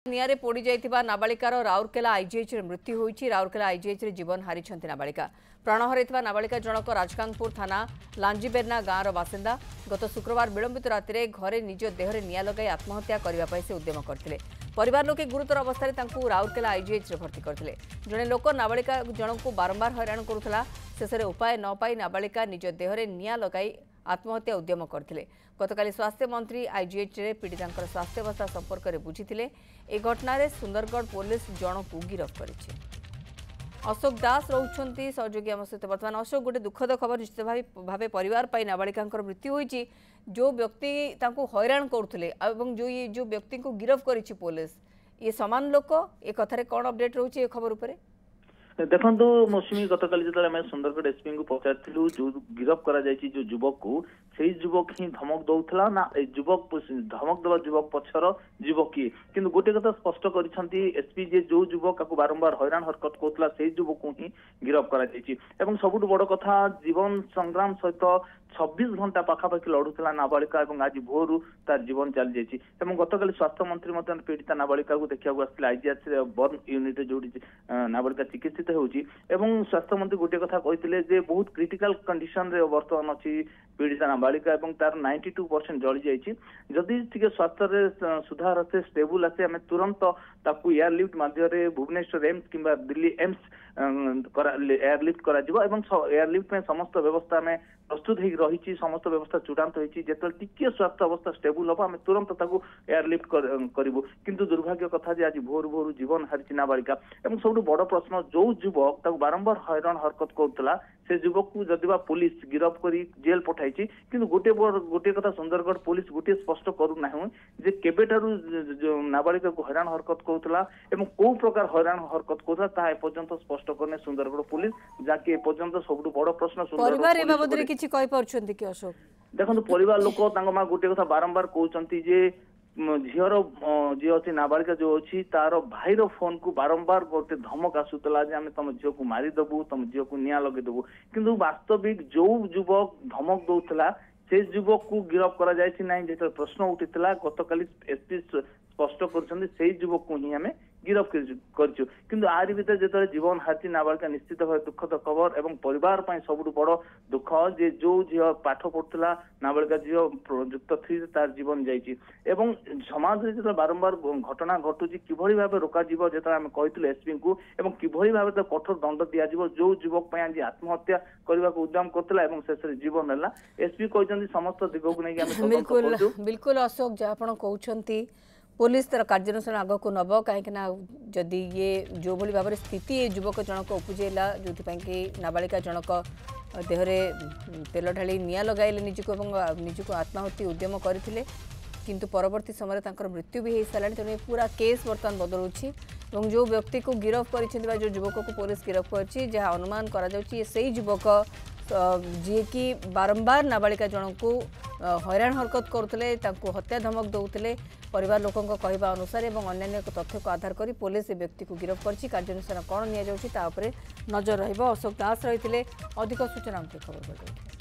निआरे पोड़ी जाइथिबा नाबालिकार Rourkela IGH रे मृत्यु होईछि। Rourkela IGH रे जीवन हारिछंती नाबालिका। प्राण हरैथिबा नाबालिका जनक राजकांगपुर थाना लांजीबेरना गाँवर बासिंदा। गत शुक्रवार विलंबित राति घरे निज देहरे निया लगाई आत्महत्या करने से उद्यम करथिले। परिवार लोके गुरुतर अवस्था तांकु राउरकेला आईजीएच रे भर्ती करथिले। जणे लोक नाबालिका जनक को बारंबार हैरान करुथला। शेषे उपाय न पाई नाबालिका निज देहरे निया लगाई आत्महत्या उद्यम करथिले। गतकाली स्वास्थ्य मंत्री आईजीएच रे पीड़ितांकर स्वास्थ्य अवस्था संपर्क में बुझीथिले। ए घटना सुंदरगढ़ पुलिस जन को गिरफ्त करिछि। अशोक दास रहउछंती सहयोगी आम सहित। बर्तमान अशोक, गोटे दुखद खबर निश्चित भाव परिवार पाई नाबालिकांकर मृत्यु होईछि। जो व्यक्ति तांको हैरान करथुले एवं जो व्यक्ति को गिरफ्त करिछि पुलिस, ये समान लोक, ए कथारे कोन अपडेट रहउछि ए खबर उपरे? देखो मौसुमी गतकाली जो आम सुंदरगढ़ एसपी को पचारू जो गिरफ्त करा जो युवक को से युवक ही धमक दौला ना युवक धमक देवा युवक पक्षर युवक किए कि गोटे कथा स्पष्ट करिसेंती एसपी जे जो युवक को बारंबार हैरान हरकत कौला से युवक को ही गिरफ्त करा सबुठ बड़ कथा जीवन संग्राम सहित 26 घंटा पाखापाखि लड़ुला नाबालिका और आज भोर तार जीवन चली जाइए। गतकाली स्वास्थ्य मंत्री पीड़िता नाबालिका को देखा आसते आईजीएच बर्न यूनिट जो नाबालिका चिकित्सित होती स्वास्थ्य मंत्री गोटे कथा कहते बहुत क्रिटिकल कंडीशन रे बर्तमान अच्छी पीड़िता नाबालिका तार 92% जली जाइए। जदि टे स्वास्थ्य सुधार आसे स्टेबल आसे आम तुरंत ताकू एयरलिफ्ट माध्यम भुवनेश्वर एम्स किंबा दिल्ली एम्स एयरलिफ्ट करा एयरलिफ्ट में समस्त व्यवस्था में प्रस्तुत हो रही समस्त व्यवस्था चूड़ांत होती टिके स्वास्थ्य अवस्था स्टेबल हम आम तुरंत ताकू एयरलिफ्ट करूँ किंतु दुर्भाग्य कथा जे आज भोर भोर जीवन हारी नाबालिका। सब बड़ प्रश्न जो युवक बारंबार हैरान हरकत करुला से युवक को जदि पुलिस गिरफ्त कर जेल पठाई कि गोटे कथा सुंदरगढ़ पुलिस गोटे स्पष्ट करूना जे केबेठारू नाबालिका को हैरान हरकत करुला कौ प्रकार हैरान हरकत करुला ता एपर्यंत स्पष्ट करने सुंदरगढ़ पुलिस जाके एपर्यंत सब बड़ प्रश्न अशोक। देखो परिवार लोक माँ गोटे कथा बारंबार कहते झीर जी अच्छी नाबालिका जो अच्छी तार भाईर फोन को बारंबार गोटे धमक आसूला तुम झील को मारिदेबू तुम झील को निया लगेदेबू किंतु वास्तविक जो युवक धमक दौला से युवक को गिरफ्त करा जायछि नाही जो प्रश्न उठीला गतकाली एसपी स्पष्ट कर युवक को ही आम गिरफ्त कर आरि भीतर जो जीवन हारी नाबालिका निश्चित भाव दुखद खबर और परिवार सब बड़ दुख जे जो झील पाठ पढ़ुला नाबालिका झील युक्त 3 तार जीवन जाइए समाज में जो बारंबार घटना घटू कि भाव रोक जो आम कहूँ एसपी को कि भाव कठोर दंड दिज्व जो युवक आज आत्महत्या करने को उद्यम करता शेष जीवन है एसपी कहते समस्त दिग को लेकिन बिल्कुल अशोक जहाँ कहते पुलिस तार कार्यानुष्ठान आग को नब कहीं जदि ये जो भाई भाव स्थिति युवक जनक उपजेला जो कि नाबालिका जनक देहरे तेल ढाली निया लगाइले निजको निजको आत्महत्या उद्यम करथिले किंतु परवर्ती समय मृत्यु भी हो सारा तेणु पूरा केस बर्तमान बदलुछि जो व्यक्ति को गिरफ्त कर जो युवक को पुलिस गिरफ्त कर जहाँ अनुमान कर युवक जी कि बारंबार नाबालिका जनक को हैरान हरकत करुले हत्या धमक दौले परिवार लोकों कहवा अनुसार अन्य तथ्य को आधार कर पुलिस व्यक्ति को गिरफ्त कर कार्यानुष्ठान कौन नि नजर रही। अशोक दास रही अधिक सूचना खबर।